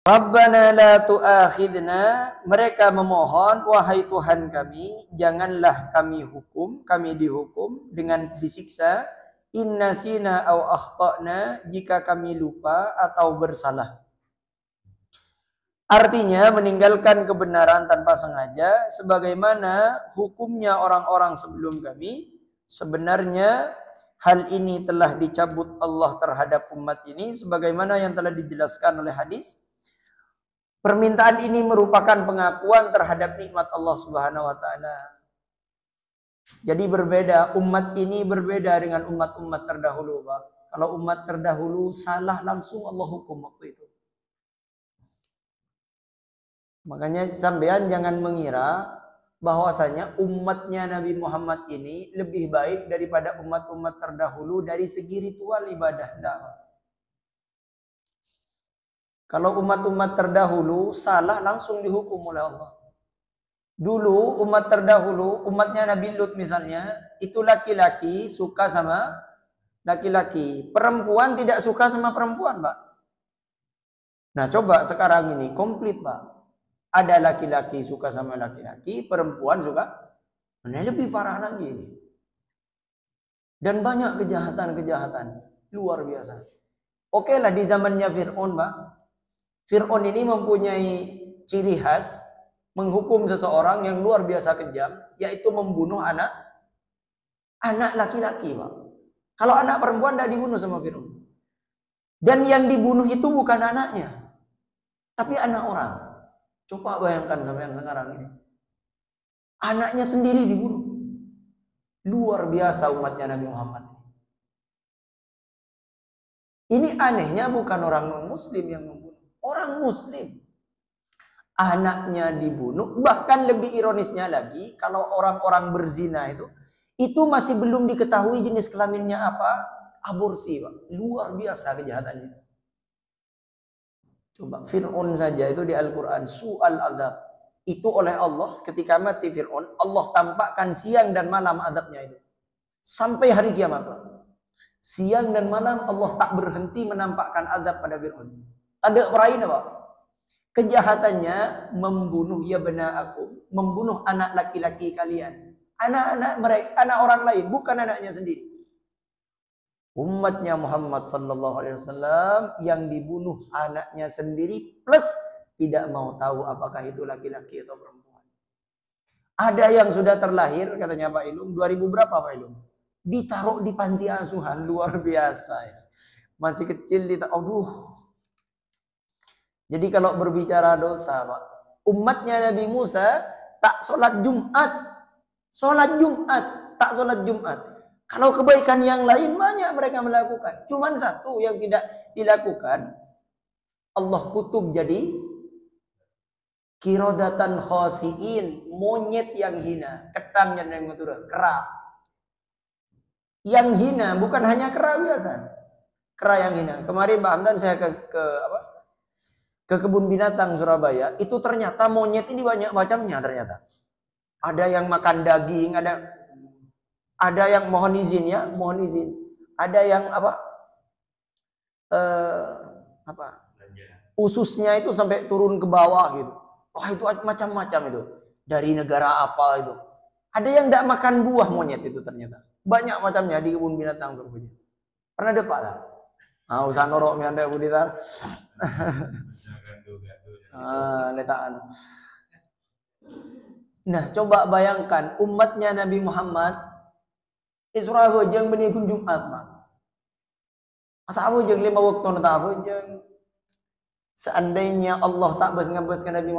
Rabbana la tu'akhidna, mereka memohon, wahai Tuhan kami, janganlah kami dihukum dengan disiksa, inna sina au akhtana, jika kami lupa atau bersalah. Artinya meninggalkan kebenaran tanpa sengaja, sebagaimana hukumnya orang-orang sebelum kami. Sebenarnya hal ini telah dicabut Allah terhadap umat ini, sebagaimana yang telah dijelaskan oleh hadis. Permintaan ini merupakan pengakuan terhadap nikmat Allah Subhanahu wa taala. Jadi berbeda, umat ini berbeda dengan umat-umat terdahulu, Pak. Kalau umat terdahulu salah langsung Allah hukum waktu itu. Makanya sampean jangan mengira bahwasanya umatnya Nabi Muhammad ini lebih baik daripada umat-umat terdahulu dari segi ritual ibadah. Kalau umat-umat terdahulu salah langsung dihukum oleh Allah. Dulu umat terdahulu, umatnya Nabi Lut misalnya, itu laki-laki suka sama laki-laki. Perempuan tidak suka sama perempuan, Pak. Nah coba sekarang ini komplit, Pak. Ada laki-laki suka sama laki-laki, perempuan suka. Ini lebih parah lagi ini. Dan banyak kejahatan-kejahatan. Luar biasa. Oke lah di zamannya Fir'aun, Pak. Fir'aun ini mempunyai ciri khas menghukum seseorang yang luar biasa kejam, yaitu membunuh anak laki-laki, Pak. Kalau anak perempuan tidak dibunuh sama Fir'aun. Dan yang dibunuh itu bukan anaknya, tapi anak orang. Coba bayangkan sampai yang sekarang ini. Anaknya sendiri dibunuh. Luar biasa umatnya Nabi Muhammad. Ini anehnya bukan orang non-muslim yang membunuh. Orang muslim. Anaknya dibunuh. Bahkan lebih ironisnya lagi, kalau orang-orang berzina itu masih belum diketahui jenis kelaminnya apa, aborsi, Pak. Luar biasa kejahatannya. Coba Fir'aun saja itu di Al-Quran, su'al azab. Itu oleh Allah ketika mati Fir'aun, Allah tampakkan siang dan malam azabnya itu. Sampai hari kiamat, Pak. Siang dan malam Allah tak berhenti menampakkan azab pada Fir'aun. Ada perain apa? Kejahatannya membunuh ya bena aku, membunuh anak laki-laki kalian. Anak-anak mereka, anak orang lain, bukan anaknya sendiri. Umatnya Muhammad sallallahu alaihi wasallam yang dibunuh anaknya sendiri plus tidak mau tahu apakah itu laki-laki atau perempuan. Ada yang sudah terlahir katanya Pak Ilung, 2000 berapa Pak Ilung? Ditaruh di panti asuhan, luar biasa. Masih kecil aduh. Jadi kalau berbicara dosa, Pak, umatnya Nabi Musa tak sholat Jumat, tak sholat Jumat. Kalau kebaikan yang lain banyak mereka melakukan. Cuman satu yang tidak dilakukan, Allah kutuk jadi kirodatan khasiin, monyet yang hina, ketang yang kera. Yang hina bukan hanya kera biasa, kera yang hina. Kemarin Mbak Hamdan saya ke kebun binatang Surabaya, itu ternyata monyet ini banyak macamnya ternyata. Ada yang makan daging, ada yang mohon izin. Ada yang ususnya itu sampai turun ke bawah gitu. Wah itu macam-macam itu. Dari negara apa itu. Ada yang tidak makan buah monyet itu ternyata. Banyak macamnya di kebun binatang Surabaya. Pernah ada Pak? Usah norok mi anda buditar. Letaan. Nah, coba bayangkan umatnya Nabi Muhammad Isra jeung benikun Jumat, Pak. Atau jeung 5 waktu atau jeung seandainya Allah tak ngebaskan Nabi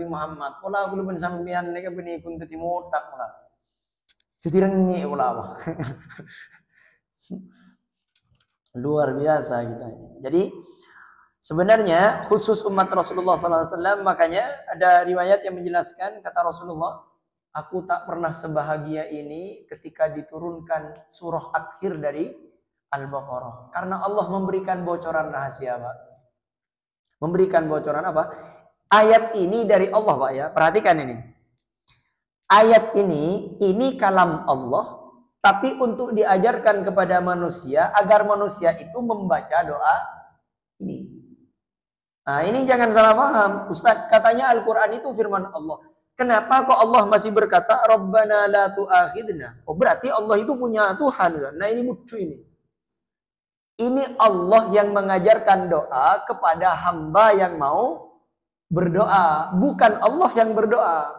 Muhammad, pola belum sampean nek benikun teti motak pola. Jadi rengi pola apa. Luar biasa kita ini. Jadi sebenarnya khusus umat Rasulullah SAW, makanya ada riwayat yang menjelaskan kata Rasulullah, aku tak pernah sebahagia ini ketika diturunkan surah akhir dari Al-Baqarah. Karena Allah memberikan bocoran rahasia, Pak. Memberikan bocoran apa? Ayat ini dari Allah, Pak ya. Perhatikan ini. Ayat ini kalam Allah. Tapi untuk diajarkan kepada manusia agar manusia itu membaca doa ini. Nah, ini jangan salah paham. Ustaz, katanya Al-Quran itu firman Allah. Kenapa kok Allah masih berkata, Rabbana la tu'akhidna? Oh, berarti Allah itu punya Tuhan. Nah, ini butuh ini. Ini Allah yang mengajarkan doa kepada hamba yang mau berdoa. Bukan Allah yang berdoa.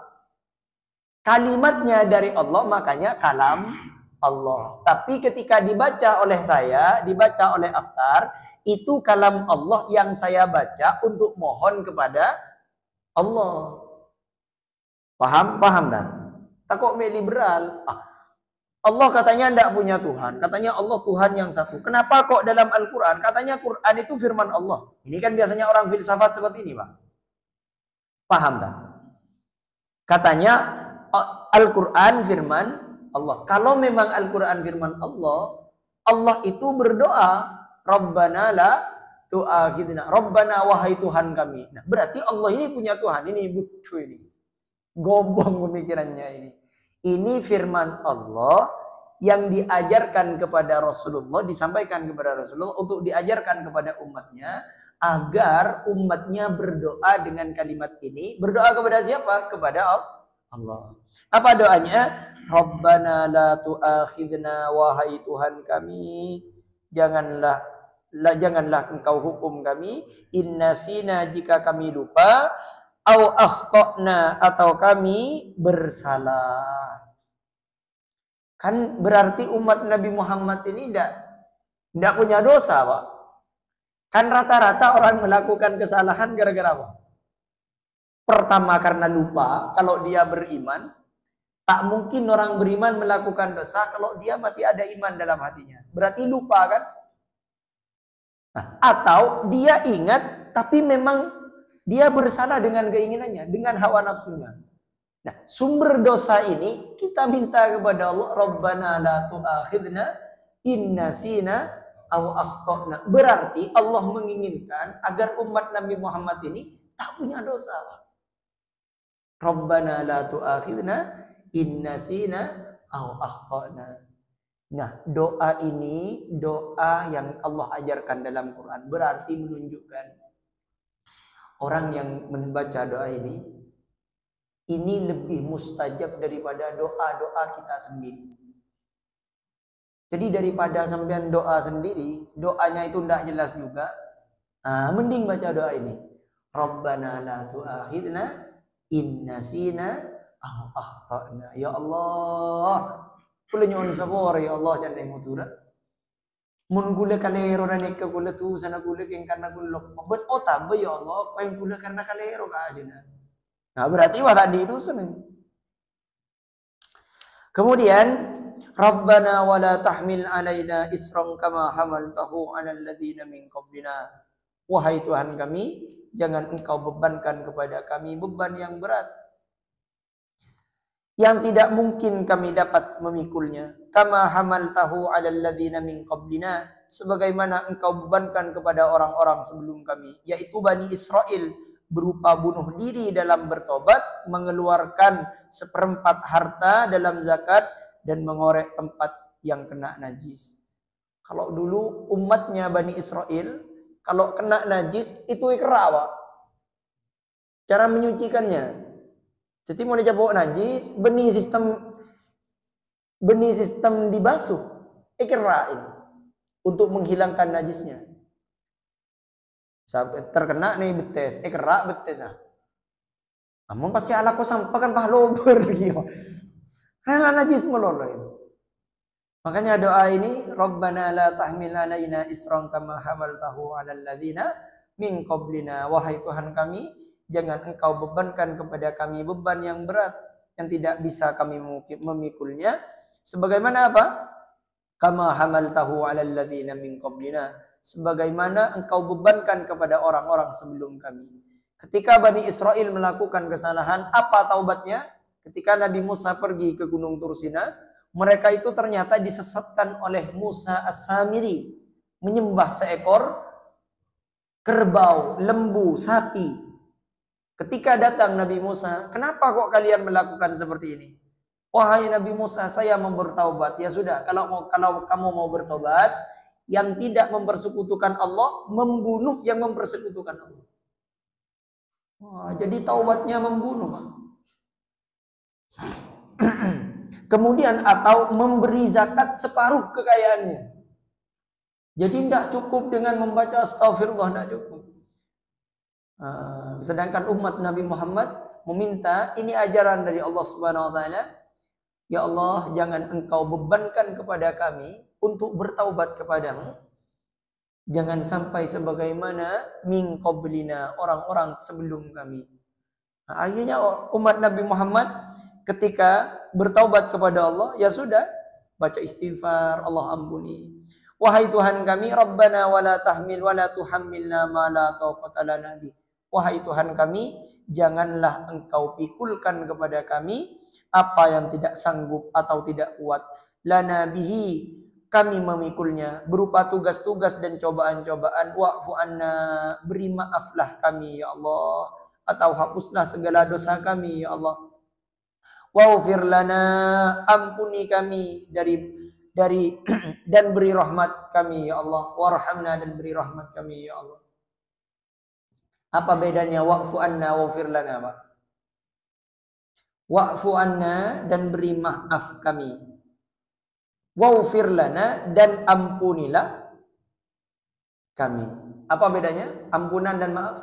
Kalimatnya dari Allah, makanya kalam Allah. Tapi ketika dibaca oleh saya, dibaca oleh Aftar, itu kalam Allah yang saya baca untuk mohon kepada Allah. Paham? Paham tak? Takut liberal. Allah katanya tidak punya Tuhan. Katanya Allah Tuhan yang satu. Kenapa kok dalam Al-Quran? Katanya Quran itu firman Allah. Ini kan biasanya orang filsafat seperti ini, Pak. Paham tak? Katanya Al-Quran firman Allah. Kalau memang Al-Quran firman Allah, Allah itu berdoa, Rabbana la tu'akhidna. Rabbana wahai Tuhan kami. Nah, berarti Allah ini punya Tuhan. Ini butuh ini. Gobong pemikirannya ini. Ini firman Allah yang diajarkan kepada Rasulullah, disampaikan kepada Rasulullah untuk diajarkan kepada umatnya agar umatnya berdoa dengan kalimat ini. Berdoa kepada siapa? Kepada Allah. Apa doanya? Rabbana la tu'akhidna wahai Tuhan kami, janganlah engkau hukum kami innasina jika kami lupa au akhtana atau kami bersalah. Kan berarti umat Nabi Muhammad ini tidak punya dosa, Pak. Kan rata-rata orang melakukan kesalahan gara-gara apa? Pertama karena lupa, kalau dia beriman. Tak mungkin orang beriman melakukan dosa kalau dia masih ada iman dalam hatinya. Berarti lupa kan? Nah, atau dia ingat tapi memang dia bersalah dengan keinginannya, dengan hawa nafsunya. Nah, sumber dosa ini kita minta kepada Allah, Rabbana la tu'akhidna inna sina aw akhtana. Berarti Allah menginginkan agar umat Nabi Muhammad ini tak punya dosa. Rabbana la tu'akhidna inna sina aw akhtana. Nah, doa ini doa yang Allah ajarkan dalam Quran, berarti menunjukkan orang yang membaca doa ini lebih mustajab daripada doa-doa kita sendiri. Jadi daripada sampean doa sendiri, doanya itu tidak jelas juga, mending baca doa ini. Rabbana la tu'akhidna in nasina aw akhtana. Ya Allah, kula nyon sabor ya Allah jangan mutura. Mun gula kalero na nikka gula tu sana gula king karena gula bet otam ya Allah kau yang gula karena kalero ka aja nah berarti wah tadi itu seneng. Kemudian Rabbana wala tahmil alaina isran kama hamaltahu 'alal ladzina min qablina. Wahai Tuhan kami, jangan engkau bebankan kepada kami beban yang berat yang tidak mungkin kami dapat memikulnya. Kama hamaltahu 'alal ladzina min qablina, sebagaimana engkau bebankan kepada orang-orang sebelum kami, yaitu Bani Israel, berupa bunuh diri dalam bertobat, mengeluarkan seperempat harta dalam zakat, dan mengorek tempat yang kena najis. Kalau dulu umatnya Bani Israel, kalau kena najis itu ikra, Pak. Cara menyucikannya. Jadi mau dicabuk najis, benih sistem dibasuh, ikra ini untuk menghilangkan najisnya. Sampai terkena nih betes, ikra betes ah. Namun pasti ala ko sampah kan pahlober lagi. Karena najis melolo itu. Makanya doa ini, Rabbana la tahmil alaina isran kama hamaltahu 'alal ladzina min qablina. Wahai Tuhan kami, jangan engkau bebankan kepada kami beban yang berat yang tidak bisa kami memikulnya. Sebagaimana apa? Kama hamaltahu 'alal ladzina min qablina. Sebagaimana engkau bebankan kepada orang-orang sebelum kami. Ketika Bani Israel melakukan kesalahan, apa taubatnya? Ketika Nabi Musa pergi ke Gunung Tursina, mereka itu ternyata disesatkan oleh Musa As-Samiri, menyembah seekor kerbau, lembu, sapi. Ketika datang Nabi Musa, kenapa kok kalian melakukan seperti ini? Wahai Nabi Musa, saya mau bertaubat. Ya sudah, kalau kamu mau bertobat, yang tidak mempersekutukan Allah, membunuh yang mempersekutukan Allah. Wah, jadi taubatnya membunuh, Pak. Kemudian atau memberi zakat separuh kekayaannya. Jadi tidak cukup dengan membaca astagfirullah, tidak cukup. Sedangkan umat Nabi Muhammad meminta, ini ajaran dari Allah Subhanahu Wa Taala. Ya Allah, jangan engkau bebankan kepada kami untuk bertaubat kepadamu. Jangan sampai sebagaimana min qablina, orang-orang sebelum kami. Nah, akhirnya umat Nabi Muhammad ketika bertaubat kepada Allah, ya sudah, baca istighfar, Allah ampuni. Wahai Tuhan kami, Rabbana wala tahmil wala tuhammilna ma la taqata lana bi. Wahai Tuhan kami, janganlah engkau pikulkan kepada kami apa yang tidak sanggup atau tidak kuat. Lana bihi, kami memikulnya berupa tugas-tugas dan cobaan-cobaan. Wa'fu anna, beri maaflah kami ya Allah, atau hapuslah segala dosa kami ya Allah. Waghfir lana, ampuni kami dari dan beri rahmat kami ya Allah. Warhamna, dan beri rahmat kami ya Allah. Apa bedanya wa'fu anna waghfir lana, Pak? Wa'fu anna, dan beri maaf kami. Waghfir lana, dan ampunilah kami. Apa bedanya ampunan dan maaf?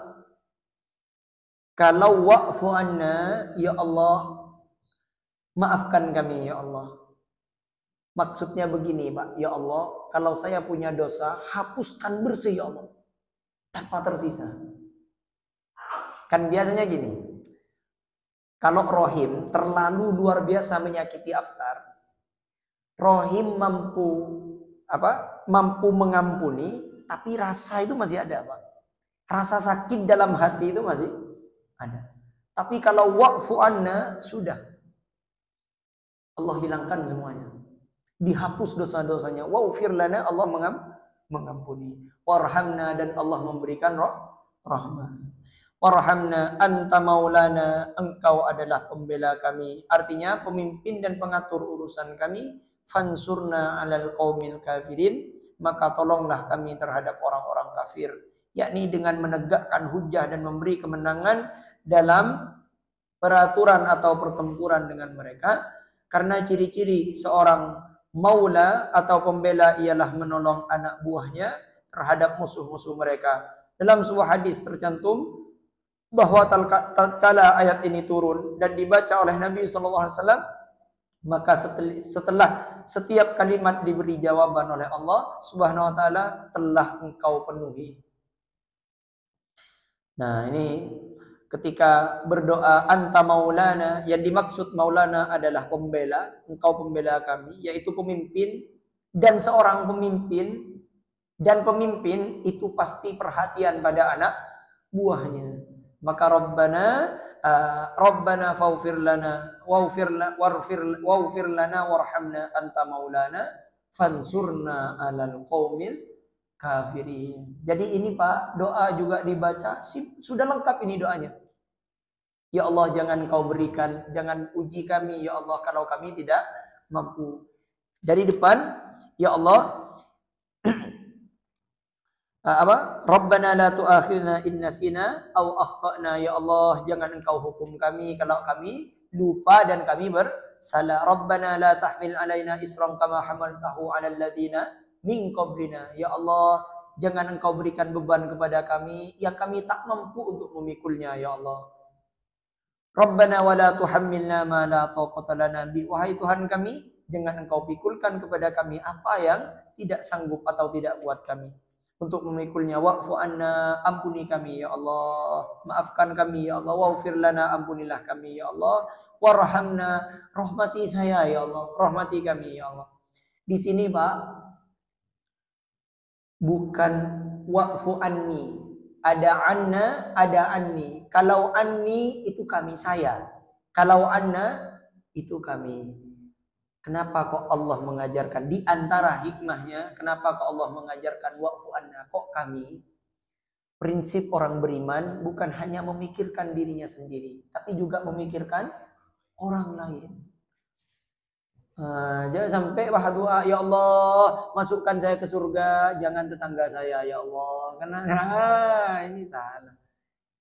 Kalau wa'fu anna, ya Allah, maafkan kami ya Allah. Maksudnya begini, Pak. Ya Allah, kalau saya punya dosa, hapuskan bersih ya Allah, tanpa tersisa. Kan biasanya gini, kalau Rohim terlalu luar biasa menyakiti Aftar, Rohim mampu mengampuni, tapi rasa itu masih ada, Pak. Rasa sakit dalam hati itu masih ada. Tapi kalau wa'fu anna, sudah, Allah hilangkan semuanya. Dihapus dosa-dosanya. Waghfir lana, Allah mengampuni. Warhamna, dan Allah memberikan rahmat. Warhamna anta maulana, engkau adalah pembela kami. Artinya pemimpin dan pengatur urusan kami. Fansurna alal qaumil kafirin, maka tolonglah kami terhadap orang-orang kafir. Yakni dengan menegakkan hujah dan memberi kemenangan dalam peraturan atau pertempuran dengan mereka. Karena ciri-ciri seorang maula atau pembela ialah menolong anak buahnya terhadap musuh-musuh mereka. Dalam sebuah hadis tercantum bahwa tatkala ayat ini turun dan dibaca oleh Nabi SAW, maka setelah setiap kalimat diberi jawaban oleh Allah Subhanahu Wa Taala, telah engkau penuhi. Nah, ini ketika berdoa anta maulana, yang dimaksud maulana adalah pembela, engkau pembela kami, yaitu pemimpin. Dan seorang pemimpin, dan pemimpin itu pasti perhatian pada anak buahnya. Maka Rabbana faghfir lana waghfir lana warhamna anta maulana fansurna alal qaumil kafirin. Jadi ini, Pak, doa juga dibaca, sudah lengkap ini doanya. Ya Allah, jangan kau berikan, jangan uji kami ya Allah kalau kami tidak mampu. Dari depan, ya Allah, Rabbana la tu'akhidna in nasina aw akhtana, ya Allah, jangan engkau hukum kami kalau kami lupa dan kami bersalah. Rabbana la tahmil alaina isran kama hamaltahu 'alal ladzina min qablina, ya Allah, jangan engkau berikan beban kepada kami yang kami tak mampu untuk memikulnya ya Allah. Rabbana wa la tuhammilna ma la taqata lana bi, wahai Tuhan kami, jangan engkau pikulkan kepada kami apa yang tidak sanggup atau tidak kuat kami untuk memikulnya. Wa'fu anna, ampuni kami ya Allah, maafkan kami ya Allah. Waghfir lana, ampunilah kami ya Allah. Warhamna, rahmati saya ya Allah, rahmati kami ya Allah. Di sini, Pak, bukan wa'fu anni, ada anna, ada anni. Kalau anni itu kami, saya. Kalau anna itu kami. Kenapa kok Allah mengajarkan di antara hikmahnya? Kenapa kok Allah mengajarkan wa'fu anna? Kok kami? Prinsip orang beriman bukan hanya memikirkan dirinya sendiri, tapi juga memikirkan orang lain. Jangan sampai doa, ya Allah, masukkan saya ke surga, jangan tetangga saya ya Allah. Karena ini salah.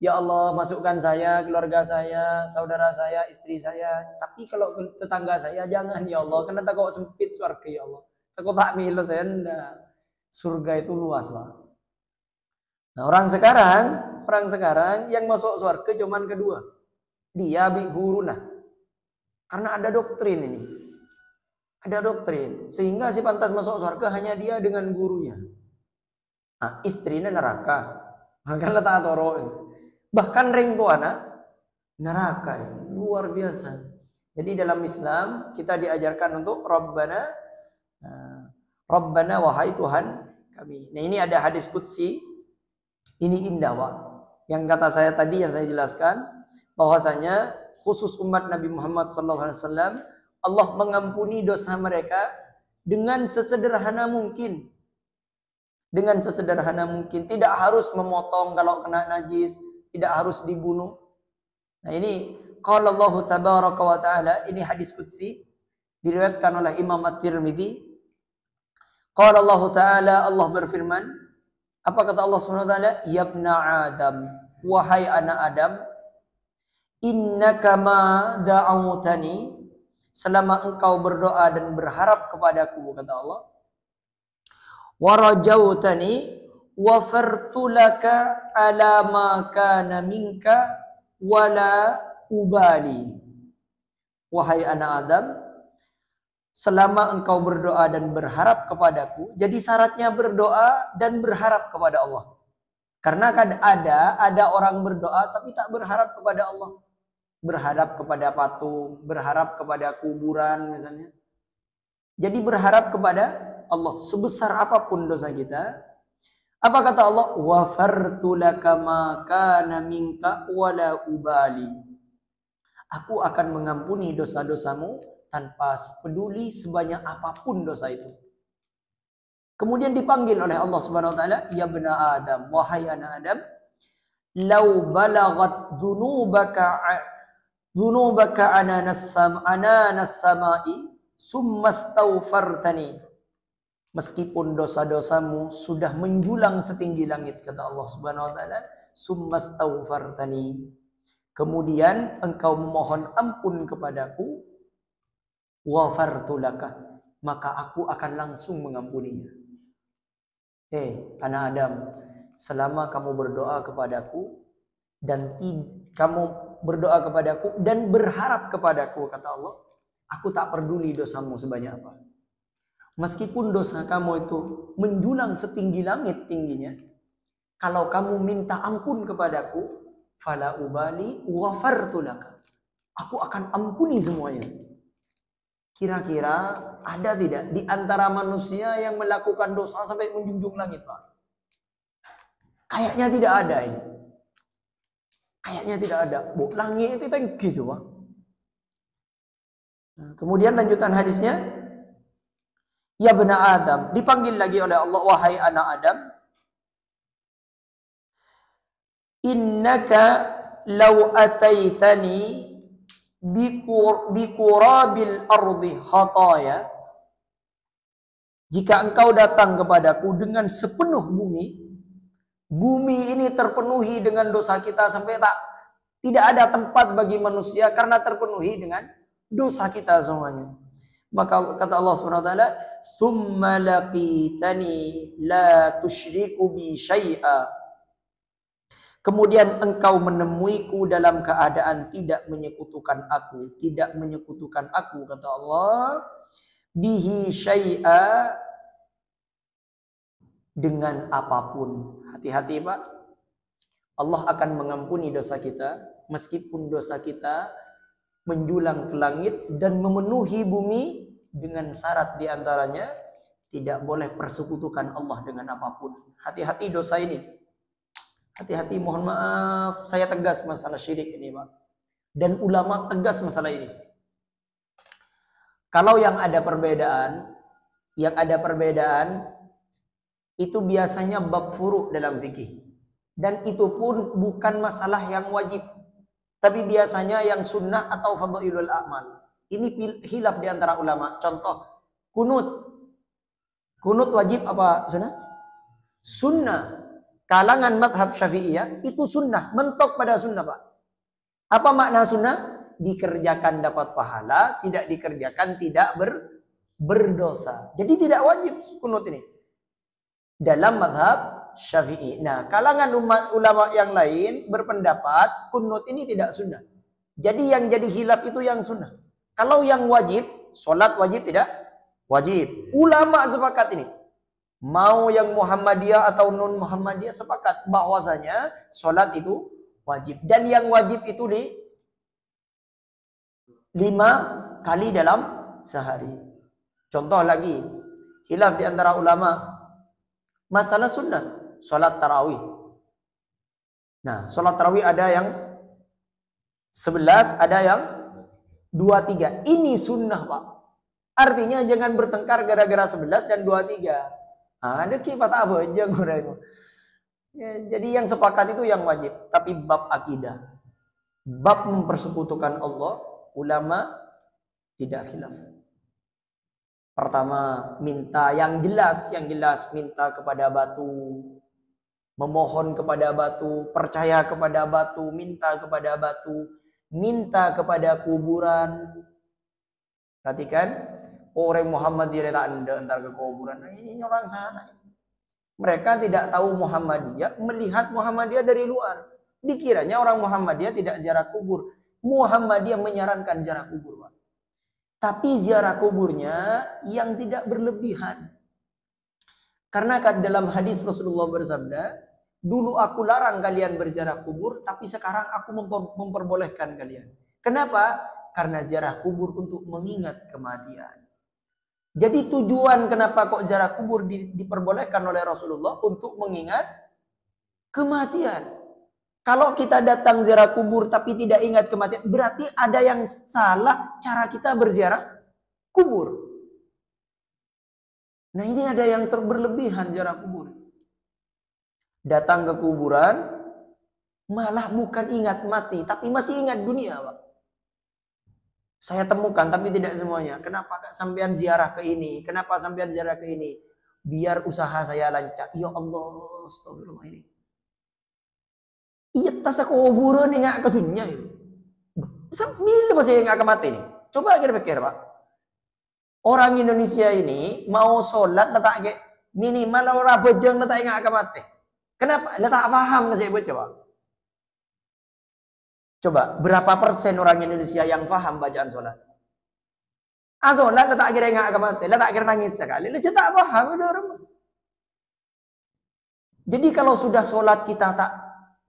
Ya Allah, masukkan saya, keluarga saya, saudara saya, istri saya. Tapi kalau tetangga saya, jangan ya Allah. Karena takut sempit surga ya Allah. Takut tak milu saya, enggak. Surga itu luas, Pak. Nah, orang sekarang yang masuk surga cuman kedua. Dia bi guru nah. Karena ada doktrin ini. Ada doktrin. Sehingga si pantas masuk surga hanya dia dengan gurunya. Nah, istrinya neraka. Maka letak toro. Bahkan ring tuana neraka. Luar biasa. Jadi dalam Islam kita diajarkan untuk Rabbana wahai Tuhan kami. Nah, ini ada hadis qudsi. Ini indah, Pak. Yang kata saya tadi yang saya jelaskan bahwasanya khusus umat Nabi Muhammad SAW, Allah mengampuni dosa mereka dengan sesederhana mungkin. Dengan sesederhana mungkin. Tidak harus memotong kalau kena najis. Tidak harus dibunuh. Nah ini qala Allah tabaraka wa ta'ala, ini hadis qudsi diriwayatkan oleh Imam At-Tirmidzi. Qala Allah Ta'ala, Allah berfirman, apa kata Allah Subhanahu wa taala? Ya ibna Adam, wahai anak Adam, innaka ma da'awtani, selama engkau berdoa dan berharap kepadaku, kata Allah, wa rajautani wa fartulaka ala ma kana minka wala ubali. Wahai anak Adam, selama engkau berdoa dan berharap kepadaku, jadi syaratnya berdoa dan berharap kepada Allah. Karena kan ada orang berdoa tapi tak berharap kepada Allah. Berharap kepada patung, berharap kepada kuburan misalnya. Jadi berharap kepada Allah sebesar apapun dosa kita. Apa kata Allah? Wafartu laka ma kana minka wala ubali. Aku akan mengampuni dosa-dosamu tanpa peduli sebanyak apapun dosa itu. Kemudian dipanggil oleh Allah Subhanahu wa taala, ya bena Adam, wahai anak Adam, lau balagat dzunubaka ananas samai summa astaghfartani. Meskipun dosa-dosamu sudah menjulang setinggi langit, kata Allah Subhanahu wa taala, summa astaghfartani. Kemudian engkau memohon ampun kepadaku, wafartu laka, maka aku akan langsung mengampuninya. Anak Adam, selama kamu berdoa kepadaku dan kamu berdoa kepadaku dan berharap kepadaku, kata Allah, aku tak peduli dosamu sebanyak apa. Meskipun dosa kamu itu menjulang setinggi langit tingginya, kalau kamu minta ampun kepadaku, fala ubali wafartu laka, aku akan ampuni semuanya. Kira-kira ada tidak di antara manusia yang melakukan dosa sampai menjunjung langit, Pak? Kayaknya tidak ada ini. Kayaknya tidak ada. Langit itu tinggi coba. Kemudian lanjutan hadisnya, ya bena Adam, dipanggil lagi oleh Allah, wahai anak Adam, innaka law ataitani bikurabil ardi khataya, jika engkau datang kepadaku dengan sepenuh bumi ini terpenuhi dengan dosa kita sampai tidak ada tempat bagi manusia karena terpenuhi dengan dosa kita semuanya. Maka kata Allah Subhanahu wa taala, "Tsumma laqitani la tusyriku bi syai'a." Kemudian engkau menemuiku dalam keadaan tidak menyekutukan aku, kata Allah, bihi syai'a, dengan apapun. Hati-hati, Pak. Allah akan mengampuni dosa kita meskipun dosa kita menjulang ke langit dan memenuhi bumi, dengan syarat diantaranya tidak boleh persekutukan Allah dengan apapun. Hati-hati dosa ini. Hati-hati, mohon maaf, saya tegas masalah syirik ini, Pak. Dan ulama tegas masalah ini. Kalau yang ada perbedaan itu biasanya bab furu' dalam fikih. Dan itu pun bukan masalah yang wajib. Tapi biasanya yang sunnah atau fadhailul a'mal. Ini khilaf di antara ulama. Contoh, kunut. Kunut wajib apa sunnah? Sunnah. kalangan madhab Syafi'iyah itu sunnah, mentok pada sunnah, Pak. Apa makna sunnah? Dikerjakan dapat pahala, tidak dikerjakan tidak berdosa. Jadi tidak wajib kunut ini dalam madhab Syafi'i. Nah, kalangan ulama yang lain berpendapat kunut ini tidak sunnah. Jadi yang jadi khilaf itu yang sunnah. Kalau yang wajib, sholat wajib tidak? Wajib. Ulama sepakat ini. Mau yang Muhammadiyah atau non Muhammadiyah sepakat bahwasanya sholat itu wajib. Dan yang wajib itu 5 kali dalam sehari. Contoh lagi, khilaf di antara ulama masalah sunnah, sholat tarawih. Nah, sholat tarawih ada yang 11, ada yang 23. Ini sunnah, Pak. Artinya jangan bertengkar gara-gara 11 dan 23. Ada kifat apa aja ya, jadi yang sepakat itu yang wajib. Tapi bab akidah, bab mempersekutukan Allah, ulama tidak khilaf. Pertama, minta yang jelas minta kepada batu, memohon kepada batu, percaya kepada batu, minta kepada batu, minta kepada kuburan. Perhatikan, orang Muhammadiyah tak anda antar ke kuburan. Ini orang sana. Mereka tidak tahu Muhammadiyah, melihat Muhammadiyah dari luar. Dikiranya orang Muhammadiyah tidak ziarah kubur. Muhammadiyah menyarankan ziarah kubur, Pak. Tapi ziarah kuburnya yang tidak berlebihan. Karena dalam hadis Rasulullah bersabda, dulu aku larang kalian berziarah kubur, tapi sekarang aku memperbolehkan kalian. Kenapa? Karena ziarah kubur untuk mengingat kematian. Jadi tujuan kenapa kok ziarah kubur diperbolehkan oleh Rasulullah untuk mengingat kematian. Kalau kita datang ziarah kubur tapi tidak ingat kematian, berarti ada yang salah cara kita berziarah kubur. Nah, ini ada yang berlebihan ziarah kubur. Datang ke kuburan malah bukan ingat mati, tapi masih ingat dunia, Pak. Saya temukan tapi tidak semuanya. Kenapa Kak sampean ziarah ke ini? Kenapa sampean ziarah ke ini? Biar usaha saya lancar. Ya Allah, astagfirullah ini. Iya tas aku kuburan ingat ke dunia itu. Sambil masih ingat ke mati ini. Coba kita pikir, Pak. Orang Indonesia ini mau sholat letak ke minimal orang bejeng letak ingat ke mati. Kenapa? Letak paham saya buat coba. Coba, berapa persen orang Indonesia yang paham bacaan sholat? Sholat letak kira ingat ke mati, letak kira nangis sekali, lu tak paham udah orang. Jadi kalau sudah sholat kita tak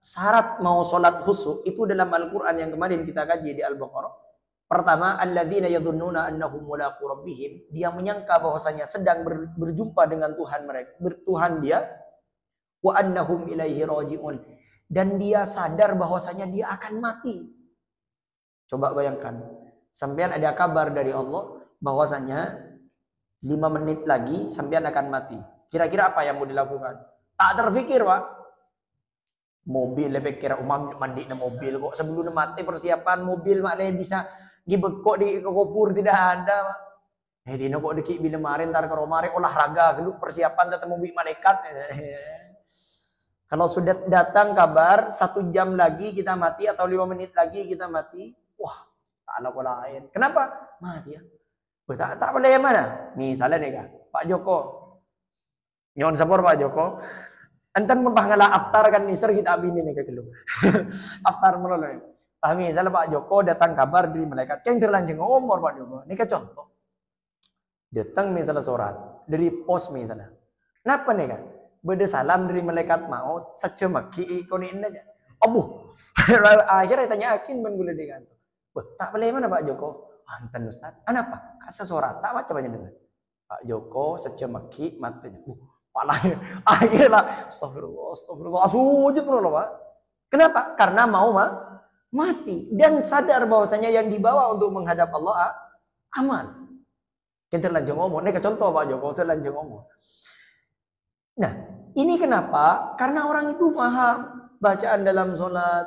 syarat mau sholat khusyuk, itu dalam Al-Quran yang kemarin kita kaji di Al-Baqarah. Pertama, alladzina yadhunnuna annahum mulaqu rabbihim, dia menyangka bahwasanya sedang berjumpa dengan Tuhan mereka, Tuhan dia, wa annahum ilaihi raji'un. Dan dia sadar bahwasanya dia akan mati. Coba bayangkan, sampean ada kabar dari Allah bahwasanya 5 menit lagi sampean akan mati. Kira-kira apa yang mau dilakukan? Tak terfikir, Pak. Mobil lebih kira umam mandi na mobil kok sebelum mati persiapan mobil maknanya bisa gibekok di kubur tidak ada, Pak. Dino kok deki bila marin tar ke romare olahraga dulu persiapan datang mobil malaikat. Kalau sudah datang kabar 1 jam lagi kita mati atau 5 menit lagi kita mati, wah tak ada lain. Kenapa? Mati ya. Tak boleh yang mana? Misalnya nih Kak, Pak Joko, nyon sapor Pak Joko, enten mempahangala aftar kan nisar kita abini nih Kak lu. Aftar melulu. Misalnya Pak Joko datang kabar dari malaikat, yang terlanjung umur Pak Joko. Ini kan contoh. Datang misalnya surat dari pos misalnya. Kenapa nih Kak? Beda salam dari malaikat maut, secemaki ikonin aja. Abuh. Akhirnya tanya akin ben gula di kantor. Tak boleh mana Pak Joko? Hantan Ustaz. Kenapa? Kasa suara tak macam aja dengan. Pak Joko secemaki matanya. Palanya. Akhirnya astagfirullah. Sujud loh Pak. Kenapa? Karena mau mati dan sadar bahwasanya yang dibawa untuk menghadap Allah aman. Kita lanjut ngomong. Ini contoh Pak Joko lanjut ngomong. Nah, ini kenapa? Karena orang itu paham bacaan dalam sholat.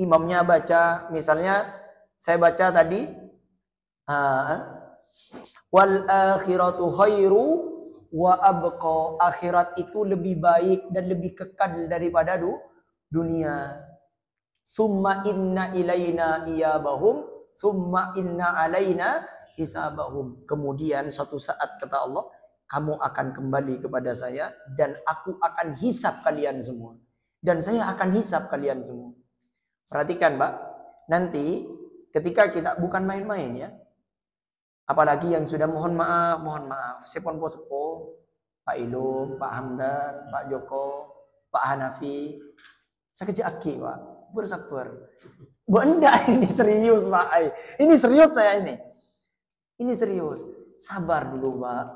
Imamnya baca, misalnya saya baca tadi, wal akhiratu khairu wa abqa, akhirat itu lebih baik dan lebih kekal daripada dunia. Summa inna ilaina iyabahum, summa inna alaina hisabahum. Kemudian suatu saat kata Allah, kamu akan kembali kepada saya dan aku akan hisab kalian semua. Dan saya akan hisab kalian semua. Perhatikan, Pak. Nanti ketika kita bukan main-main ya. Apalagi yang sudah mohon maaf. Sepon-sepo, Pak Ilum, Pak Hamdan, Pak Joko, Pak Hanafi. Sekejap aki, Pak. Bersabar. Benda ini serius, Pak. Ini serius saya ini. Ini serius. Sabar dulu, Pak.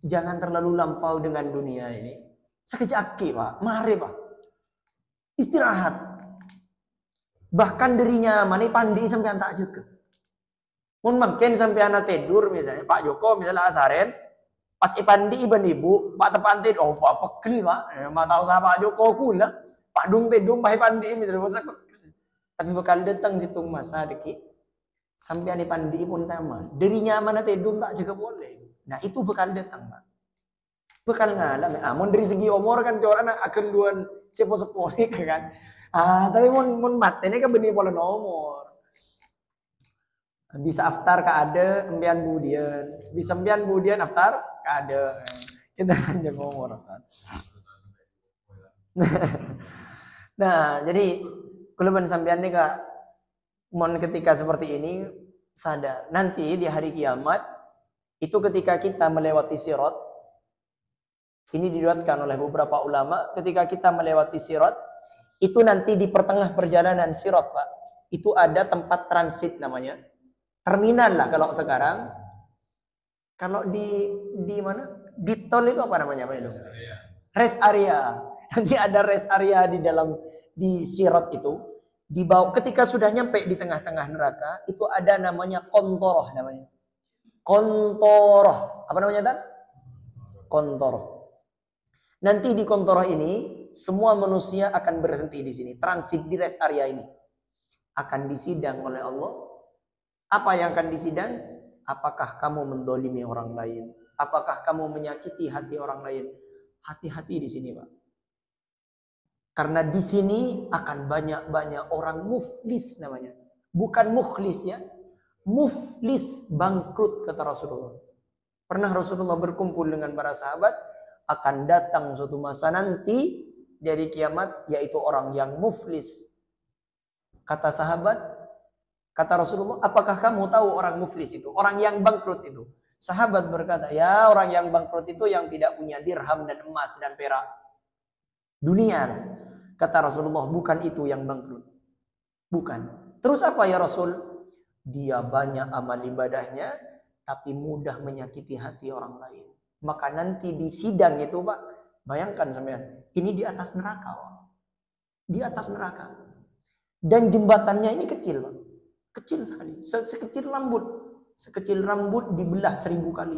Jangan terlalu lampau dengan dunia ini. Sekejap aki, Pak. Mari, Pak. Istirahat. Bahkan dirinya mana pandi sampai tak juga. Mungkin sampai anak tidur misalnya Pak Joko misalnya asaren pas ipandi iban ibu Pak tepan tidur oh Pak pegel Pak mau tahu sama Pak Joko kula Pak dung tidur Pak ipandi misalnya tapi bakal datang situ masa deki sampai anak pandi pun taman dirinya mana tidur tak juga boleh. Nah itu bakal datang Pak, bakal ngalam mon dari segi umur kan orang akan duan sepo-sepo nih kan tapi mon mati ini kan benih pola nomor. Bisa aftar ke ada embian budian, bisa embian budian aftar ke ada. Kita aja ngomong aftar. Nah, jadi kelebihan sampean nih Kak, mon ketika seperti ini sadar nanti di hari kiamat itu ketika kita melewati sirat, ini diriwayatkan oleh beberapa ulama, ketika kita melewati sirat itu nanti di pertengah perjalanan sirat Pak, itu ada tempat transit namanya. Terminal lah kalau sekarang. Kalau di mana? Di tol itu apa namanya Pak itu? Rest area. Nanti ada rest area di sirat itu. Di bawah ketika sudah nyampe di tengah-tengah neraka, itu ada namanya kontoroh namanya. Kontoroh. Apa namanya Tan? Kontoroh. Nanti di kontoroh ini semua manusia akan berhenti di sini, transit di rest area ini. Akan disidang oleh Allah. Apa yang akan disidang? Apakah kamu mendolimi orang lain? Apakah kamu menyakiti hati orang lain? Hati-hati di sini, Pak. Karena di sini akan banyak orang muflis namanya. Bukan mukhlis ya. Muflis, bangkrut kata Rasulullah. Pernah Rasulullah berkumpul dengan para sahabat, akan datang suatu masa nanti dari kiamat yaitu orang yang muflis. Kata sahabat, kata Rasulullah, apakah kamu tahu orang muflis itu? Orang yang bangkrut itu. Sahabat berkata, ya orang yang bangkrut itu yang tidak punya dirham dan emas dan perak. Dunia. Kata Rasulullah, bukan itu yang bangkrut. Bukan. Terus apa ya Rasul? Dia banyak amal ibadahnya, tapi mudah menyakiti hati orang lain. Maka nanti di sidang itu Pak, bayangkan sampean, ini di atas neraka Pak. Di atas neraka. Dan jembatannya ini kecil Pak. Kecil sekali, sekecil rambut dibelah 1000 kali.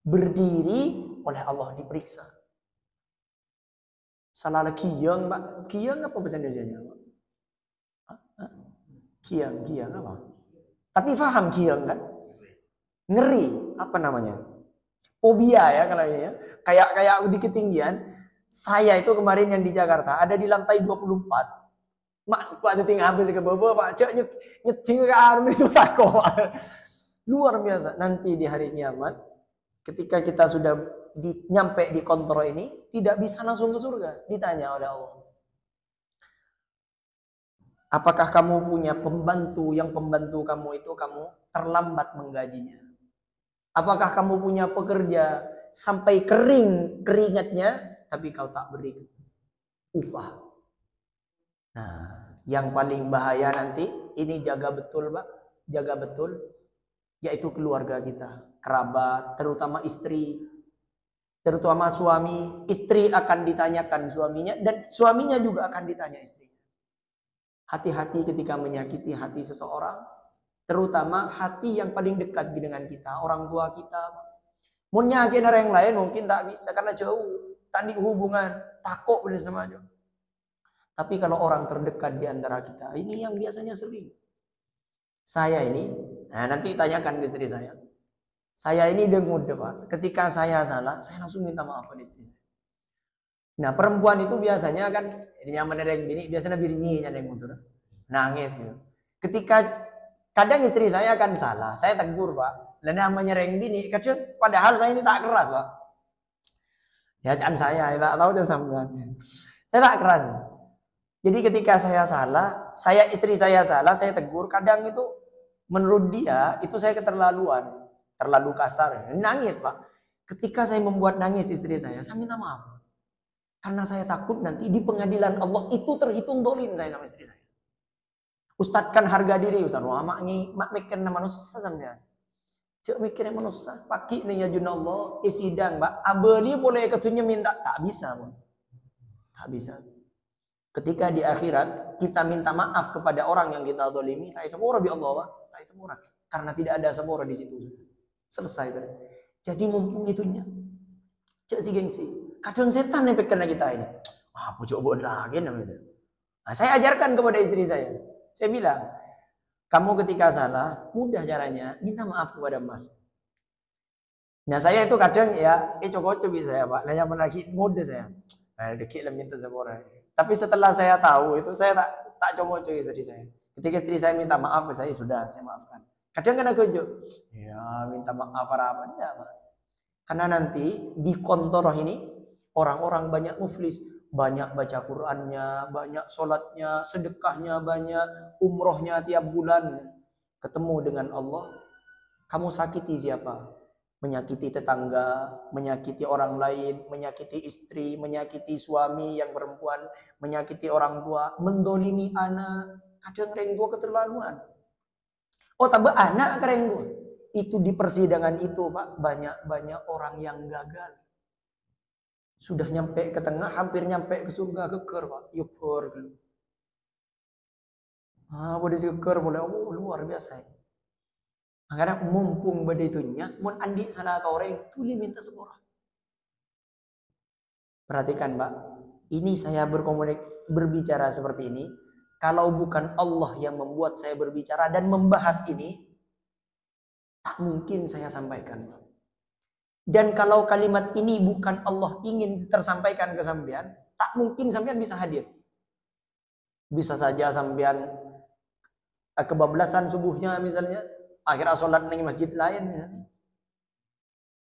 Berdiri oleh Allah diperiksa. Salah kiyang, Pak. Kiyang apa bahasa Indonesianya, Pak? Kiyang apa? Tapi paham kiyang kan? Ngeri, apa namanya? Fobia ya kalau ini ya. Kayak di ketinggian. Saya itu kemarin yang di Jakarta ada di lantai 24. Mak Pak tinggal habis ke bawah Pak cek nyeting ke arm itu takut. Luar biasa. Nanti di hari kiamat ketika kita sudah nyampe di kontrol ini tidak bisa langsung ke surga. Ditanya oleh Allah. Apakah kamu punya pembantu yang pembantu kamu itu kamu terlambat menggajinya? Apakah kamu punya pekerja sampai kering keringatnya tapi kau tak beri upah? Nah, yang paling bahaya nanti, ini jaga betul Pak, jaga betul, yaitu keluarga kita, kerabat, terutama istri, terutama suami. Istri akan ditanyakan suaminya, dan suaminya juga akan ditanya istrinya. Hati-hati ketika menyakiti hati seseorang, terutama hati yang paling dekat dengan kita, orang tua kita. Mau nyakitin orang yang lain mungkin tak bisa, karena jauh, tadi hubungan, takut bersama aja. Tapi kalau orang terdekat di antara kita, ini yang biasanya sering. Saya ini, nah nanti tanyakan ke istri saya. Saya ini dengut, Pak. Ketika saya salah, saya langsung minta maaf pada istri saya. Nah, perempuan itu biasanya kan nyaman dari bini, biasanya bininya yang motor. Nangis gitu. Ketika kadang istri saya akan salah, saya tegur, Pak. Dan namanya reng bini, kadang padahal saya ini tak keras, Pak. Ya jangan saya tak tahu dan sampean. Saya tak keras. Jadi ketika saya salah, istri saya salah, saya tegur. Kadang itu menurut dia itu saya keterlaluan, terlalu kasar. Nangis, Pak. Ketika saya membuat nangis istri saya minta maaf. Karena saya takut nanti di pengadilan Allah itu terhitung dolim saya sama istri saya. Ustadz kan harga diri, Ustadz. Wah, mak mikir nama manusia sampean. Cek mikirnya manusia. Paki nih ya juna Allah, sidang, Pak. Abeli boleh ketunya minta, tak bisa, Pak. Tak bisa. Ketika di akhirat kita minta maaf kepada orang yang kita zalimi, tak semua bi Allah, Pak. Tak semua. Karena tidak ada semua di situ. Selesai sudah. Jadi mumpung itunya. Cek si gengsi. Kadang setan yang kena kita ini. Pucuk buat lagi namanya. Nah, saya ajarkan kepada istri saya. Saya bilang, kamu ketika salah, mudah caranya, minta maaf kepada Mas. Nah, saya itu kadang ya, cocok bisa ya, Pak. Nanya lagi mode saya. Dikit lah minta sepura. Tapi setelah saya tahu itu, saya tak coba istri saya. Ketika istri saya minta maaf ke saya, sudah saya maafkan. Kadang kan aku ya minta maaf apa enggak, Pak. Karena nanti di kontoroh ini orang-orang banyak muflis, banyak baca Qur'annya, banyak sholatnya, sedekahnya banyak, umrohnya tiap bulan. Ketemu dengan Allah, kamu sakiti siapa? Menyakiti tetangga, menyakiti orang lain, menyakiti istri, menyakiti suami yang perempuan, menyakiti orang tua, mendolimi anak. Kadang renggo keterlaluan. Oh, tambah anak kerenggo. Itu di persidangan itu, Pak, banyak orang yang gagal. Sudah nyampe ke tengah, hampir nyampe ke surga, keker, Pak. Yukur dulu. Boleh keker, boleh. Luar biasa ini. Makanya mumpung pada itunya, mun andi salah kau orang, tuli minta sepura. Perhatikan, Pak. Ini saya berbicara seperti ini. Kalau bukan Allah yang membuat saya berbicara dan membahas ini, tak mungkin saya sampaikan. Dan kalau kalimat ini bukan Allah ingin tersampaikan ke sampean, tak mungkin sampean bisa hadir. Bisa saja sampean kebablasan subuhnya misalnya, akhirnya sholat di masjid lain.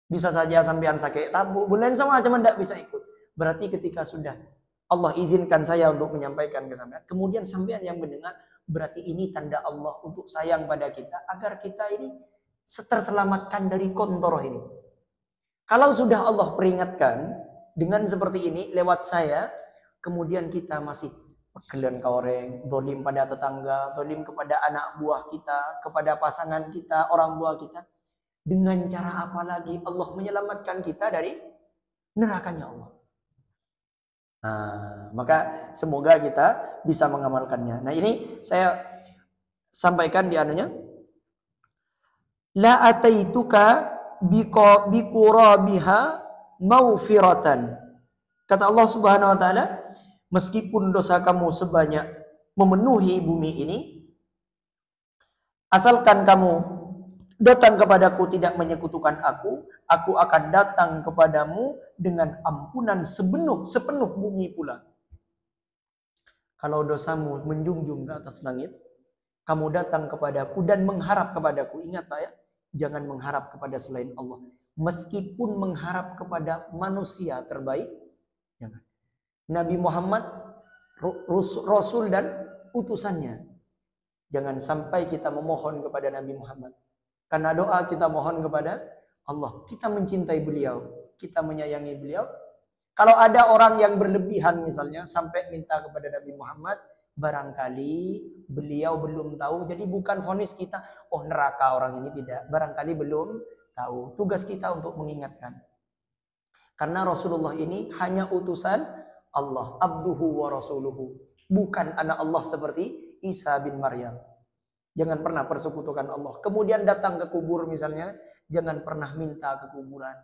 Bisa saja sampean sakit tabu, bulan sama aja tidak bisa ikut. Berarti ketika sudah Allah izinkan saya untuk menyampaikan ke sampean, kemudian sampean yang mendengar, berarti ini tanda Allah untuk sayang pada kita agar kita ini terselamatkan dari kontoroh ini. Kalau sudah Allah peringatkan dengan seperti ini lewat saya, kemudian kita masih pegelen kaoreng, zalim pada tetangga, zalim kepada anak buah kita, kepada pasangan kita, orang tua kita. Dengan cara apa lagi Allah menyelamatkan kita dari nerakanya Allah? Maka semoga kita bisa mengamalkannya. Nah, ini saya sampaikan di anunya. La ataituka biqurabiha maufiratan. Kata Allah Subhanahu wa taala, meskipun dosa kamu sebanyak memenuhi bumi ini, asalkan kamu datang kepadaku tidak menyekutukan aku akan datang kepadamu dengan ampunan sepenuh bumi pula. Kalau dosamu menjunjung ke atas langit, kamu datang kepadaku dan mengharap kepadaku. Ingat, Pak ya, jangan mengharap kepada selain Allah. Meskipun mengharap kepada manusia terbaik, jangan. Nabi Muhammad, Rasul dan utusannya. Jangan sampai kita memohon kepada Nabi Muhammad. Karena doa kita mohon kepada Allah. Kita mencintai beliau. Kita menyayangi beliau. Kalau ada orang yang berlebihan misalnya sampai minta kepada Nabi Muhammad, barangkali beliau belum tahu. Jadi bukan vonis kita, oh neraka orang ini, tidak. Barangkali belum tahu. Tugas kita untuk mengingatkan. Karena Rasulullah ini hanya utusan Allah. Abduhu wa rasuluhu. Bukan anak Allah seperti Isa bin Maryam. Jangan pernah persekutukan Allah. Kemudian datang ke kubur misalnya, jangan pernah minta ke kuburan.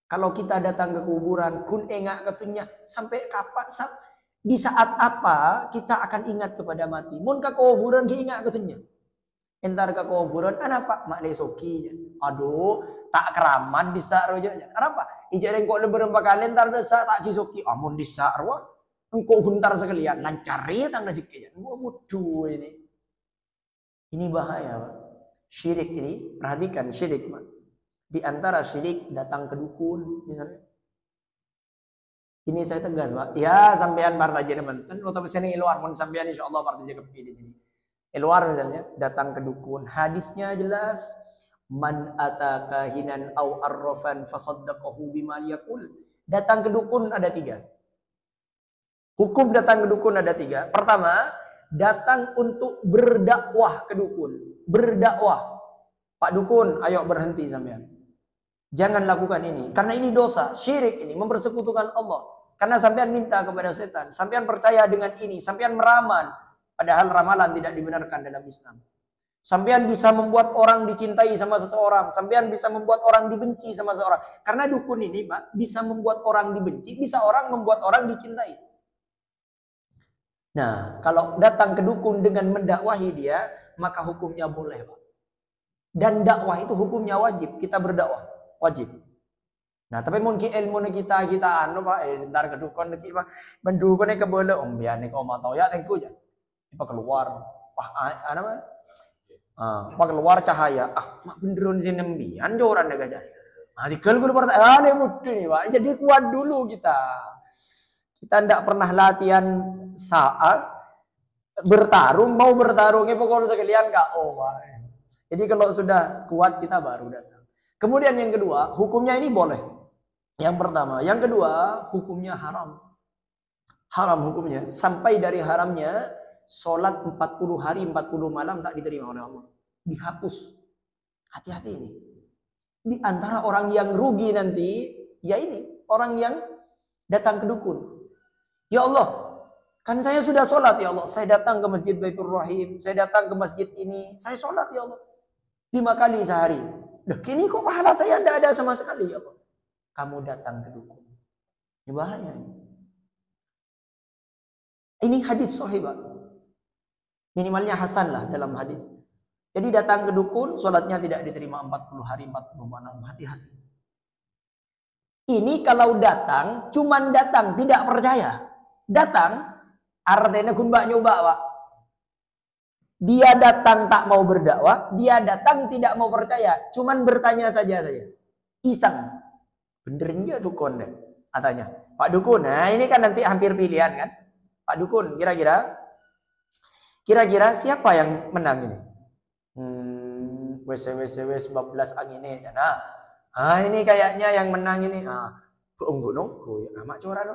Kalau kita datang ke kuburan, kun engak ketunya, sampai kapan? Di saat apa kita akan ingat kepada mati? Mun ke kuburan kita ingat ketunya. Entar ke kuburan, apa? Mak lesoki. Aduh, tak keramat bisa rojo. Kenapa? Ijak rengkok lebaran bakal entar desa tak kisoki. Amun desa roh. Engkau guntar sekalian. Lancari tang rezeki. Waduh ini. Ini bahaya, Pak. Syirik ini, perhatikan syirik, Pak. Di antara syirik datang ke dukun misalnya. Ini saya tegas, Pak. Ya, sampean partai teman-teman. Lo tapi sini luar mun sampean insyaallah partai kepi di sini. Luar misalnya datang ke dukun, hadisnya jelas, man ataka hinan au arrafan fasaddaqahu bima yaqul. Datang ke dukun ada 3. Hukum datang ke dukun ada 3. Pertama, datang untuk berdakwah ke dukun. Berdakwah. Pak dukun, ayo berhenti sampean. Jangan lakukan ini. Karena ini dosa. Syirik ini. Mempersekutukan Allah. Karena sampean minta kepada setan. Sampean percaya dengan ini. Sampean meramal. Padahal ramalan tidak dibenarkan dalam Islam. Sampean bisa membuat orang dicintai sama seseorang. Sampean bisa membuat orang dibenci sama seseorang. Karena dukun ini, Pak, bisa membuat orang dibenci. Bisa orang membuat orang dicintai. Nah, kalau datang ke dukun dengan mendakwahi dia, maka hukumnya boleh, Pak. Dan dakwah itu hukumnya wajib. Kita berdakwah. Wajib. Nah, tapi mungkin ilmu kita anu, Pak. Ntar ke dukun, Pak. Mendukun ke boleh. Biar nih kau mau tahu ya, tengku aja. Pak keluar, Pak keluar cahaya. Mak beneran sih nembian joran deh gajah. Dikal keluar, nih mudah nih Pak. Jadi kuat dulu kita. Kita tidak pernah latihan saat bertarung, mau bertarungnya pokoknya sekalian Pak. Jadi kalau sudah kuat kita baru datang. Kemudian yang kedua, hukumnya ini boleh. Yang pertama, yang kedua, hukumnya haram. Haram hukumnya. Sampai dari haramnya, sholat 40 hari 40 malam tak diterima oleh Allah. Dihapus. Hati-hati ini. Di antara orang yang rugi nanti, ya ini. Orang yang datang ke dukun. Ya Allah, kan saya sudah sholat ya Allah. Saya datang ke Masjid Baitur Rahim. Saya datang ke masjid ini. Saya sholat ya Allah. 5 kali sehari. Loh, kini kok pahala saya tidak ada sama sekali ya Allah. Kamu datang ke dukun. Ini bahaya ini. Ini hadis sahih, Pak. Minimalnya hasan lah dalam hadis. Jadi datang ke dukun, sholatnya tidak diterima 40 hari 40 malam. Hati-hati. Ini kalau datang, cuman datang, tidak percaya. Datang, artinya gunbak nyoba, Pak. Dia datang tak mau berdakwah, dia datang tidak mau percaya. Cuman bertanya saja. Iseng. Bener enggak dukun deh, katanya. Pak dukun, nah ini kan nanti hampir pilihan kan. Pak dukun, kira-kira siapa yang menang ini? WC 12 angin ini. Nah, ini kayaknya yang menang ini. Nunggu, amak coran.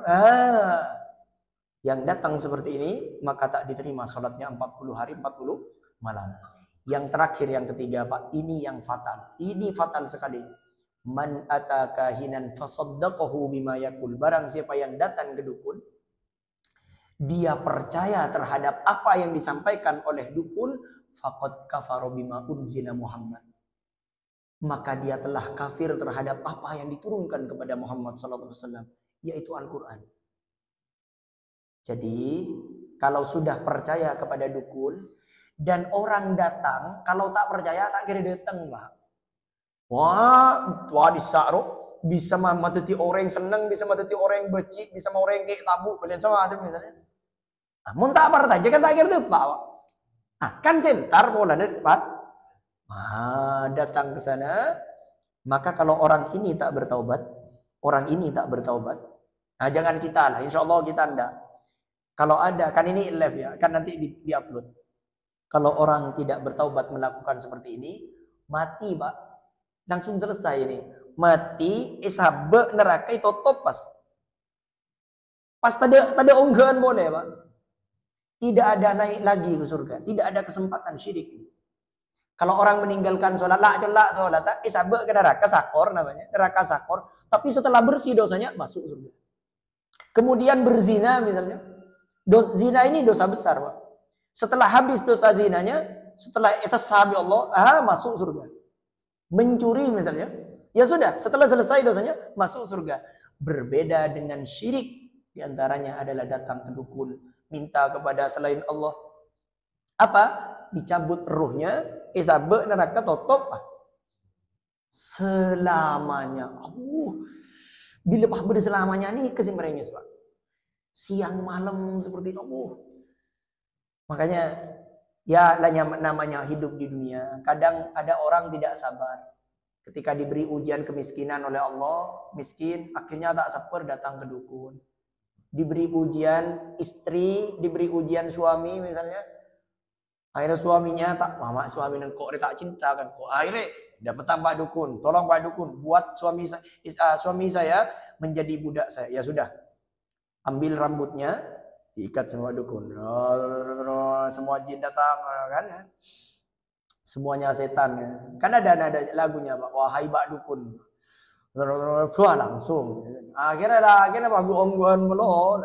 Yang datang seperti ini, maka tak diterima sholatnya 40 hari 40 malam. Yang terakhir, yang ketiga, Pak, ini yang fatal. Ini fatal sekali. Man ataka hinan fasaddaqahu bima yaqul. Barang siapa yang datang ke dukun, dia percaya terhadap apa yang disampaikan oleh dukun, faqad kafara bima unzila Muhammad. Maka dia telah kafir terhadap apa yang diturunkan kepada Muhammad SAW, yaitu Al-Quran. Jadi, kalau sudah percaya kepada dukun, dan orang datang, kalau tak percaya, tak kira datang, Pak. Wah disaro, bisa mateti orang senang, bisa mateti orang beci, bisa mau orang kayak tabu, belian sama ada misalnya. Namun tak percaya, kan tak kira depan, Pak. Kan sentar pola depan. Datang ke sana, maka kalau orang ini tak bertaubat, jangan kita lah, insya Allah kita enggak. Kalau ada, kan ini live ya, kan nanti di-upload. Kalau orang tidak bertaubat melakukan seperti ini, mati, Pak. Langsung selesai ini. Mati, isabe neraka itu topas. Pas tadi onggahan boleh, Pak. Tidak ada naik lagi ke surga. Tidak ada kesempatan syirik. Kalau orang meninggalkan sholat, sholat, isabe ke neraka sakor namanya. Neraka sakor. Tapi setelah bersih dosanya, masuk surga. Kemudian berzina misalnya. Zina ini dosa besar, Pak. Setelah habis dosa zinanya, setelah sahabi Allah, masuk surga. Mencuri misalnya, ya sudah, setelah selesai dosanya, masuk surga. Berbeda dengan syirik, diantaranya adalah datang ke dukun, minta kepada selain Allah. Apa? Dicabut ruhnya, sabek neraka tutup selamanya. Bila bah selamanya nih kesimrengis Pak. Siang malam seperti itu. Makanya ya namanya hidup di dunia. Kadang ada orang tidak sabar. Ketika diberi ujian kemiskinan oleh Allah, miskin, akhirnya tak sabar datang ke dukun. Diberi ujian istri, diberi ujian suami misalnya. Akhirnya suaminya tak, mama suami kok dia tak cinta kan. Kok akhirnya dapat Pak Dukun. Tolong Pak Dukun, buat suami saya menjadi budak saya. Ya sudah, ambil rambutnya, diikat sama dukun. Semua jin datang kan ya. Semuanya setan ya. Kan ada lagunya Pak. Wahai Pak Dukun. Langsung. Akhirnya Pak Guon melo.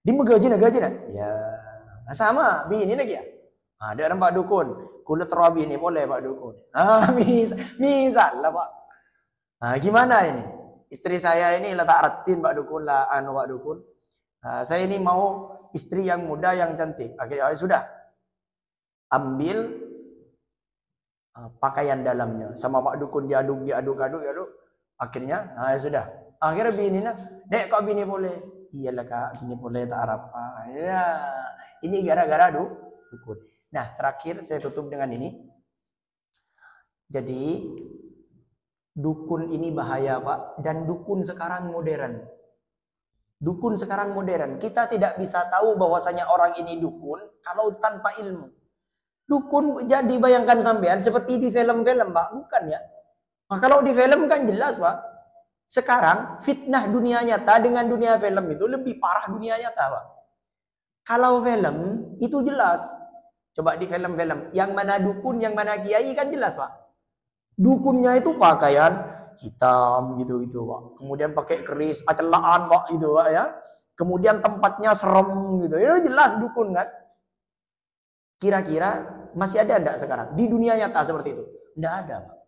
Di gaji ya. Nah, sama bini lagi ya. Ada orang Pak Dukun. Kulit terabi ini boleh Pak Dukun. Misal lah Pak. Nah, gimana ini? Istri saya ini letak ratin Pak Dukun lah, Pak Dukun. Saya ini mau istri yang muda yang cantik. Akhirnya sudah ambil pakaian dalamnya sama Pak Dukun diaduk. Akhirnya sudah. Akhirnya bini dek kok bini boleh? Iyalah Kak, bini boleh tak apa. Ya, ini gara-gara dukun. Nah, terakhir saya tutup dengan ini. Jadi dukun ini bahaya Pak, dan dukun sekarang modern. Dukun sekarang modern. Kita tidak bisa tahu bahwasanya orang ini dukun kalau tanpa ilmu. Dukun jadi bayangkan sampean seperti di film-film Pak, bukan ya? Nah, kalau di film kan jelas Pak. Sekarang fitnah dunia nyata dengan dunia film itu lebih parah dunia nyata Pak. Kalau film itu jelas. Coba di film-film yang mana dukun, yang mana kiai kan jelas Pak. Dukunnya itu pakaian hitam gitu Pak. Kemudian pakai keris, acelaan Pak gitu Pak ya. Kemudian tempatnya serem gitu. Itu jelas dukun kan. Kira-kira masih ada enggak sekarang di dunia nyata seperti itu? Enggak ada Pak.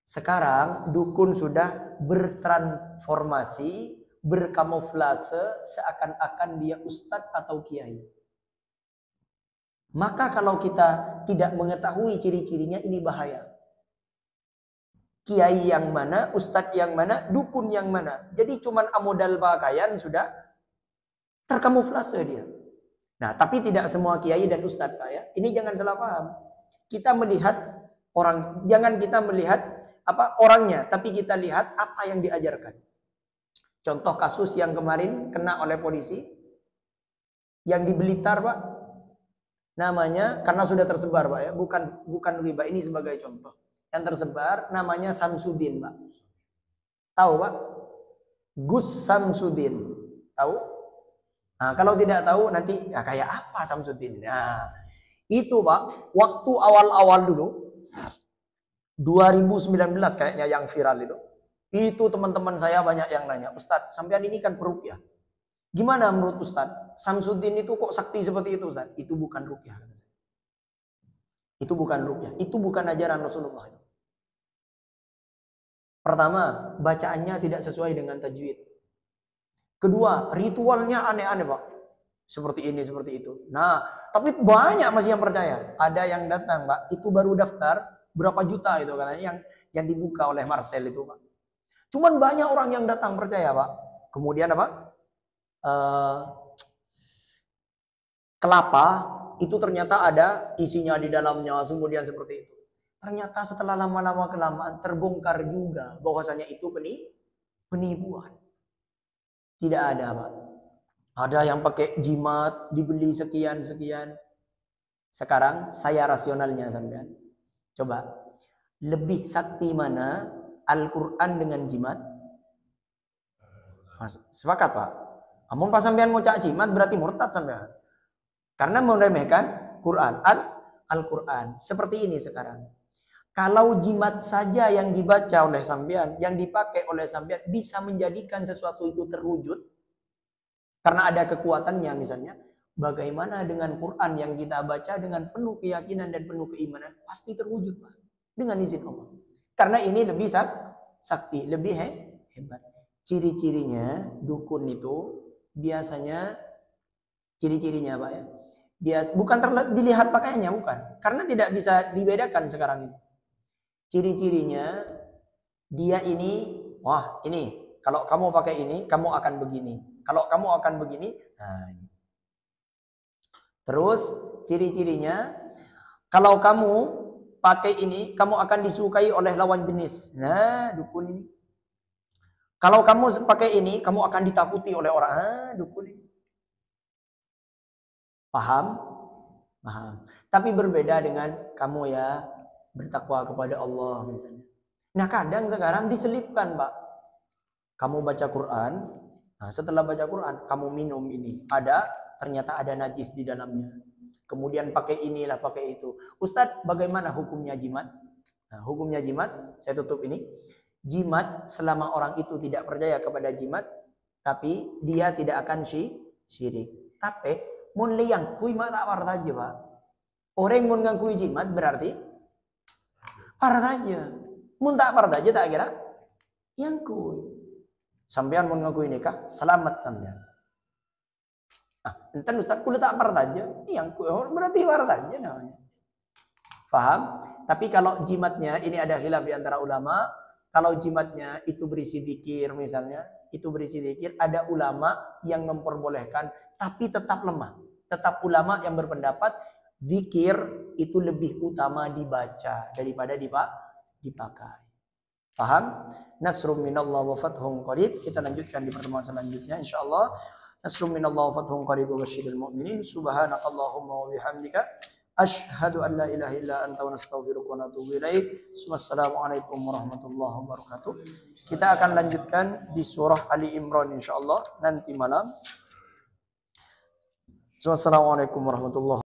Sekarang dukun sudah bertransformasi, berkamuflase seakan-akan dia ustadz atau kiai. Maka kalau kita tidak mengetahui ciri-cirinya ini bahaya. Kiai yang mana, ustadz yang mana, dukun yang mana. Jadi cuman modal pakaian sudah terkamuflase dia. Nah, tapi tidak semua kiai dan ustadz Pak ya. Ini jangan salah paham. Kita melihat orang, jangan kita melihat orangnya, tapi kita lihat apa yang diajarkan. Contoh kasus yang kemarin kena oleh polisi yang di Blitar Pak. Namanya karena sudah tersebar Pak ya, bukan riba, ini sebagai contoh. Yang tersebar namanya Samsudin Pak. Tahu Pak? Gus Samsudin. Tahu? Nah, kalau tidak tahu nanti ya kayak apa Samsudin. Nah, itu Pak, waktu awal-awal dulu 2019 kayaknya yang viral itu. Itu teman-teman saya banyak yang nanya, Ustadz, sampean ini kan peruqyah. Gimana menurut Ustadz? Samsudin itu kok sakti seperti itu Ustadz? Itu bukan ruqyah. Itu bukan ruqyah. Itu bukan ajaran Rasulullah itu. Pertama, bacaannya tidak sesuai dengan tajwid. Kedua, ritualnya aneh-aneh Pak. Seperti ini, seperti itu. Nah, tapi banyak masih yang percaya. Ada yang datang Pak, itu baru daftar berapa juta itu katanya yang dibuka oleh Marcel itu Pak. Cuman banyak orang yang datang percaya Pak. Kemudian apa? Kelapa itu ternyata ada isinya di dalamnya, kemudian seperti itu. Ternyata setelah lama-lama kelamaan terbongkar juga bahwasanya itu penipuan. Tidak ada Pak. Ada yang pakai jimat, dibeli sekian-sekian. Sekarang saya rasionalnya sampean. Coba, lebih sakti mana Al-Quran dengan jimat? Sepakat Pak? Namun pas sampean mau cak jimat berarti murtad sampean. Karena meremehkan Quran. Al-Quran. Seperti ini sekarang. Kalau jimat saja yang dibaca oleh sampean, yang dipakai oleh sampean bisa menjadikan sesuatu itu terwujud. Karena ada kekuatannya misalnya. Bagaimana dengan Quran yang kita baca dengan penuh keyakinan dan penuh keimanan? Pasti terwujud Pak. Dengan izin Allah. Karena ini lebih sakti, lebih hebat. Ciri-cirinya dukun itu biasanya, ciri-cirinya Pak ya. Dia bukan dilihat pakaiannya, bukan. Karena tidak bisa dibedakan sekarang ini. Ciri-cirinya dia ini, wah ini, kalau kamu pakai ini, kamu akan begini. Kalau kamu akan begini, nah ini. Terus ciri-cirinya, kalau kamu pakai ini, kamu akan disukai oleh lawan jenis. Nah, dukun ini. Kalau kamu pakai ini, kamu akan ditakuti oleh orang. Ah, dukun ini. Paham? Paham. Tapi berbeda dengan kamu ya bertakwa kepada Allah misalnya. Nah kadang sekarang diselipkan Pak. Kamu baca Quran. Nah setelah baca Quran, kamu minum ini. Ternyata ada najis di dalamnya. Kemudian pakai inilah, pakai itu. Ustadz, bagaimana hukumnya jimat? Nah, hukumnya jimat, saya tutup ini. Jimat selama orang itu tidak percaya kepada jimat, tapi dia tidak akan syirik. Tapi mun liang kui mak tak parah aja Pak. Orang mun ngakui jimat berarti parah aja. Mun tak parah aja tak kira yang kui. Sampean mun ngakui nikah, selamat sampean. Enten Ustaz kulit tak parah aja, yang kui berarti parah aja namanya. Paham? Tapi kalau jimatnya ini ada khilaf di antara ulama. Kalau jimatnya itu berisi zikir misalnya, itu berisi zikir, ada ulama yang memperbolehkan, tapi tetap lemah. Tetap ulama yang berpendapat zikir itu lebih utama dibaca daripada dipakai. Paham? Nasrum minallah wa fathun qarib. Kita lanjutkan di pertemuan selanjutnya insyaallah. Nasrum minallah wa fathun qarib wa basyiril mu'minin. Subhanakallahumma wa bihamdika asyhadu an la ilaha illa anta wa nastaghfiruka wa natubu ilaik. Wassalamualaikum warahmatullahi wabarakatuh. Kita akan lanjutkan di surah Ali Imran insyaallah nanti malam. Wassalamualaikum warahmatullahi wabarakatuh.